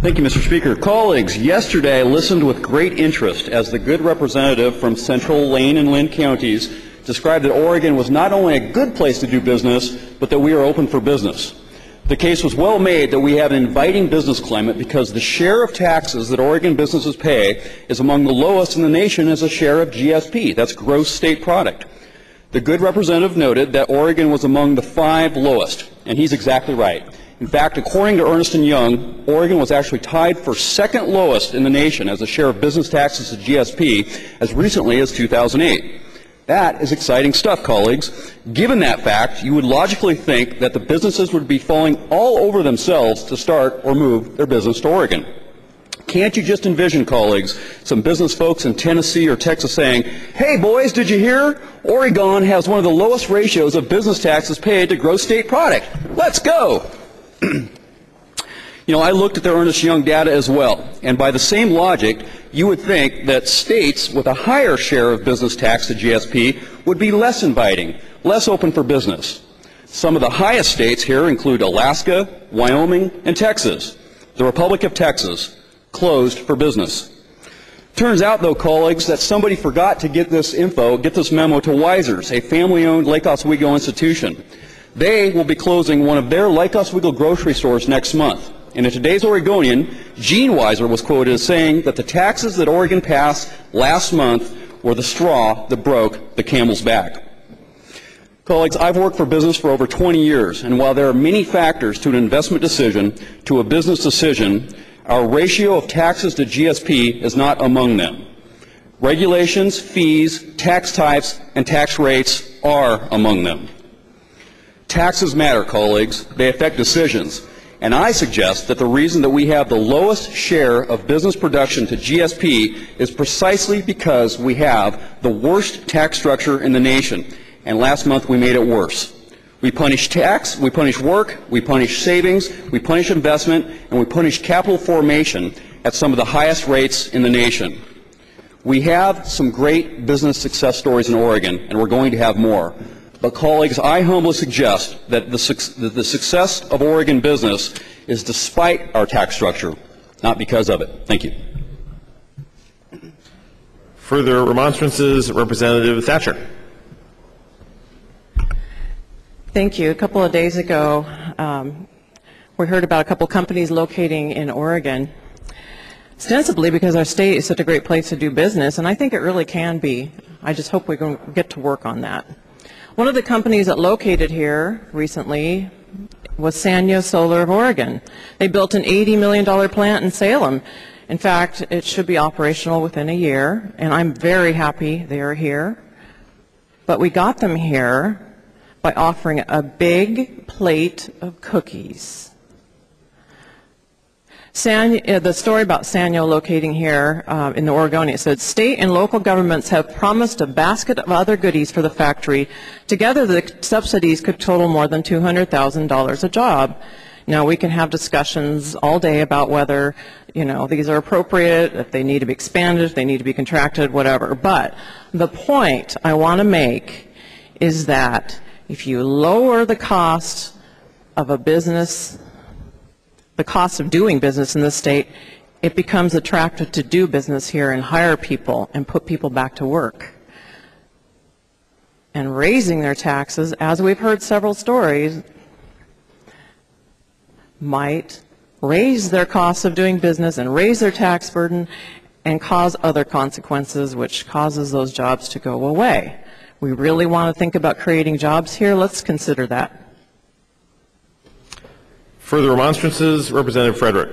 Thank you, Mr. Speaker. Colleagues, yesterday I listened with great interest as the good representative from central Linn and Linn counties described that Oregon was not only a good place to do business, but that we are open for business. The case was well made that we have an inviting business climate because the share of taxes that Oregon businesses pay is among the lowest in the nation as a share of GSP. That's gross state product. The good representative noted that Oregon was among the 5 lowest, and he's exactly right. In fact, according to Ernst & Young, Oregon was actually tied for second lowest in the nation as a share of business taxes to GSP as recently as 2008. That is exciting stuff, colleagues. Given that fact, you would logically think that the businesses would be falling all over themselves to start or move their business to Oregon. Can't you just envision, colleagues, some business folks in Tennessee or Texas saying, "Hey boys, did you hear? Oregon has one of the lowest ratios of business taxes paid to gross state product. Let's go." You know, I looked at the Ernst & Young data as well, and by the same logic, you would think that states with a higher share of business tax to GSP would be less inviting, less open for business. Some of the highest states here include Alaska, Wyoming, and Texas. The Republic of Texas, closed for business. Turns out, though, colleagues, that somebody forgot to get this memo to Weizer's, a family-owned Lake Oswego institution. They will be closing one of their Lake Oswego grocery stores next month. And in today's Oregonian, Gene Weiser was quoted as saying that the taxes that Oregon passed last month were the straw that broke the camel's back. Colleagues, I've worked for business for over 20 years, and while there are many factors to an investment decision, to a business decision, our ratio of taxes to GSP is not among them. Regulations, fees, tax types, and tax rates are among them. Taxes matter, colleagues. They affect decisions. And I suggest that the reason that we have the lowest share of business production to GSP is precisely because we have the worst tax structure in the nation. And last month we made it worse. We punish tax, we punish work, we punish savings, we punish investment, and we punish capital formation at some of the highest rates in the nation. We have some great business success stories in Oregon, and we're going to have more. But colleagues, I humbly suggest that the success of Oregon business is despite our tax structure, not because of it. Thank you. Further remonstrances, Representative Thatcher. Thank you. A couple of days ago, we heard about a couple companies locating in Oregon, ostensibly because our state is such a great place to do business, and I think it really can be. I just hope we can get to work on that. One of the companies that located here recently was Sanyo Solar of Oregon. They built an $80 million plant in Salem. In fact, it should be operational within a year, and I'm very happy they are here. But we got them here by offering a big plate of cookies. The story about Sanyo locating here in the Oregonian, it said, state and local governments have promised a basket of other goodies for the factory. Together, the subsidies could total more than $200,000 a job. Now, we can have discussions all day about whether, these are appropriate, if they need to be expanded, if they need to be contracted, whatever. But the point I want to make is that if you lower the cost of a business, the cost of doing business in this state, it becomes attractive to do business here and hire people and put people back to work. And raising their taxes, as we've heard several stories, might raise their costs of doing business and raise their tax burden and cause other consequences, which causes those jobs to go away. We really want to think about creating jobs here. Let's consider that. Further remonstrances, Representative Frederick.